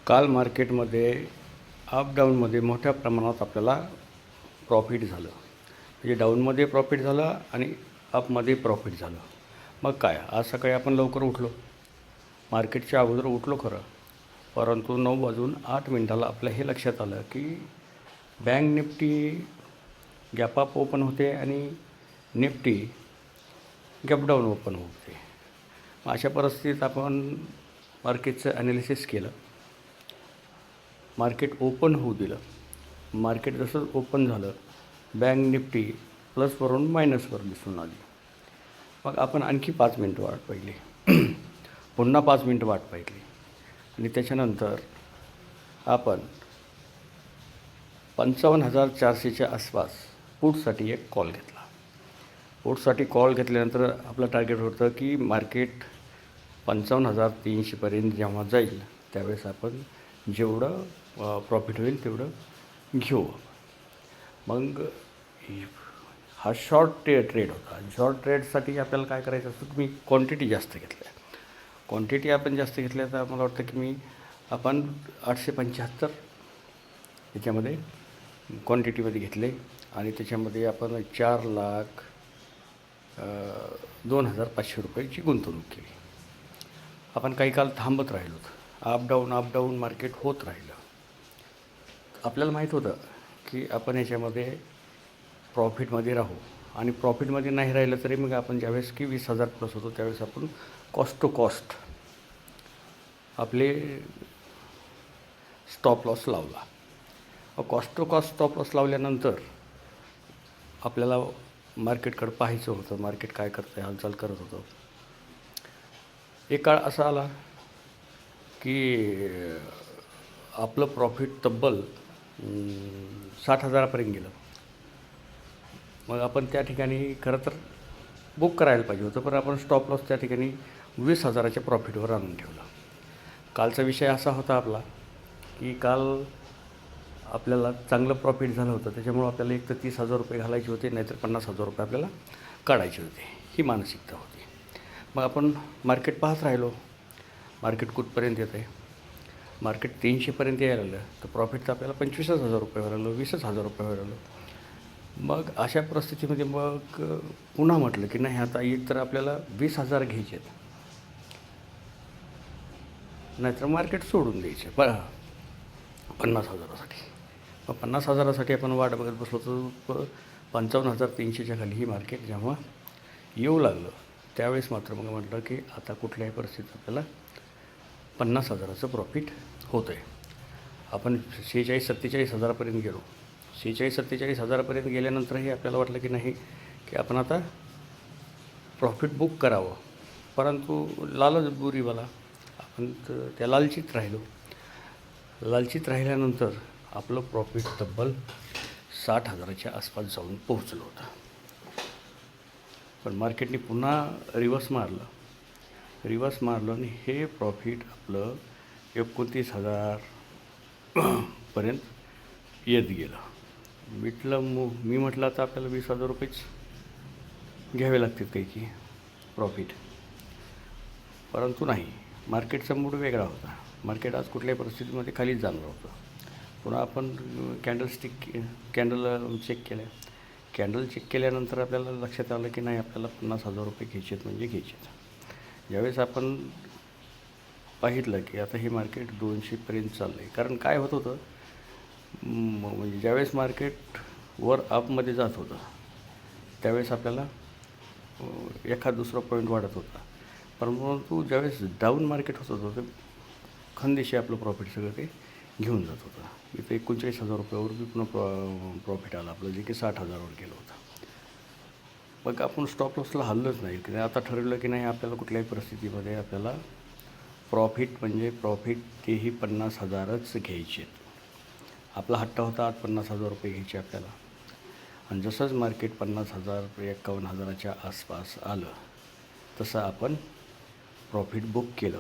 काल मार्केटमध्ये अप डाऊनमध्ये मोठ्या प्रमाणात आपल्याला प्रॉफिट झालं. म्हणजे डाऊनमध्ये प्रॉफिट झालं आणि अपमध्ये प्रॉफिट झालं. मग काय, आज सकाळी आपण लवकर उठलो, मार्केटच्या अगोदर उठलो खरं, परंतु 9:08 आपल्या हे लक्षात आलं की bank Nifty gap up open होते आणि निफ्टी गॅप डाऊन ओपन होते. मग अशा परिस्थितीत आपण मार्केटचं ॲनालिसिस केलं, मार्केट ओपन होऊ दिलं. मार्केट जसं ओपन झालं, बँक निफ्टी प्लसवरून मायनसवर दिसून आली. मग आपण आणखी 5 मिनटं वाट पाहिली, पुन्हा 5 मिनटं वाट पाहिली आणि त्याच्यानंतर आपण 55,400च्या आसपास पुटसाठी एक कॉल घेतला. पुटसाठी कॉल घेतल्यानंतर आपलं टार्गेट होतं की मार्केट 55,300पर्यंत जेव्हा जाईल त्यावेळेस आपण जेवढं प्रॉफिट होईल तेवढं घेऊ. मग हा शॉर्ट ट्रेड होता. शॉर्ट ट्रेडसाठी आपल्याला काय करायचं असतं की मी क्वांटिटी जास्त घेतल्या. क्वांटिटी आपण जास्त घेतल्या तर मला वाटतं की आपण 875 याच्यामध्ये क्वांटिटीमध्ये घेतले आणि त्याच्यामध्ये आपण 4,02,500 रुपयाची गुंतवणूक केली. आपण काही काळ थांबत राहिलो, अप डाऊन मार्केट होत राहिलं. आपल्याला माहीत होतं की आपण याच्यामध्ये प्रॉफिटमध्ये राहू आणि प्रॉफिटमध्ये नाही राहिलं तरी मग आपण ज्यावेळेस की 20,000 प्लस होतो त्यावेळेस आपण कॉस्ट टू कॉस्ट आपले स्टॉप लॉस लावला. Cost to cost stop loss लावल्यानंतर आपल्याला मार्केटकडं पाहायचं होतं, मार्केट काय करतं आहे, हालचाल करत होतं. एक काळ असा आला की आपलं प्रॉफिट तब्बल 60,000पर्यंत गेलं. मग आपण त्या ठिकाणी खरं तर बुक करायला पाहिजे होतं, पण आपण स्टॉप लॉस त्या ठिकाणी 20,000च्या प्रॉफिटवर आणून ठेवलं. कालचा विषय असा होता आपला की काल आपल्याला चांगलं प्रॉफिट झालं होतं, त्याच्यामुळं आपल्याला एक तर 30,000 रुपये घालायचे होते, नाहीतर 50,000 रुपये आपल्याला काढायचे होते, ही मानसिकता होती. मग आपण मार्केट पाहत राहिलो, मार्केट कुठपर्यंत येतं आहे. मार्केट 300पर्यंत यायला लागलं तर प्रॉफिट तर आपल्याला 25,000 रुपये व्हायला लागलं, 20,000 रुपये व्हायला लागलं. मग अशा परिस्थितीमध्ये मग पुन्हा म्हटलं की नाही, आता एक तर आपल्याला 20,000 घ्यायचे आहेत, नाहीतर मार्केट सोडून द्यायचे 50,000साठी. मग 50,000साठी आपण वाट बघत बसलो तर 55,300च्या खाली ही मार्केट जेव्हा येऊ लागलं त्यावेळेस मात्र मग म्हटलं की आता कुठल्याही परिस्थितीत आपल्याला 50,000चं प्रॉफिट होतं आहे. आपण 46-47,000पर्यंत गेलो. 46-47,000पर्यंत गेल्यानंतरही आपल्याला वाटलं की नाही की आपण आता प्रॉफिट बुक करावं, परंतु लालच बुरीवाला, आपण त्या लालचीत राहिलो. लालचीत राहिल्यानंतर आपलं प्रॉफिट तब्बल 60,000च्या आसपास जाऊन पोहोचलं होतं. पण मार्केटने पुन्हा रिव्हर्स मारलं आणि हे प्रॉफिट आपलं 29,000पर्यंत येत गेलं. मी म्हटलं आता आपल्याला 20,000 रुपयेच घ्यावे लागतील काही की प्रॉफिट, परंतु नाही, मार्केटचा मूड वेगळा होता. मार्केट आज कुठल्याही परिस्थितीमध्ये खालीच जाणार होतं. पुन्हा आपण कॅन्डल चेक केल्या. कॅन्डल चेक केल्यानंतर आपल्याला लक्षात आलं की नाही, आपल्याला 50,000 रुपये घ्यायचे आहेत म्हणजे घ्यायचे आहेत. ज्यावेळेस आपण पाहितलं की आता हे मार्केट 200पर्यंत चाललं आहे, कारण काय होत होतं, म्हणजे ज्यावेळेस मार्केट वर अपमध्ये जात होतं त्यावेळेस आपल्याला एखाद दुसरा पॉईंट वाढत होता, परंतु ज्यावेळेस डाऊन मार्केट होत होतं तर खंदेशी आपलं प्रॉफिट सगळं ते घेऊन जात होतं. इथं 39,000 रुपयावर बी पुन्हा प्रॉफिट आलं आपलं, जे की 60,000वर गेलं होतं. मग आपण स्टॉप लॉसला हल्लंच नाही की आता ठरवलं की नाही, आपल्याला कुठल्याही परिस्थितीमध्ये आपल्याला प्रॉफिट तेही 50,000च घ्यायचे आहेत. आपला हट्टा होता आज 50,000 रुपये घ्यायचे आपल्याला, आणि जसंच मार्केट 50,000 51,000च्या आसपास आलं तसं आपण प्रॉफिट बुक केलं.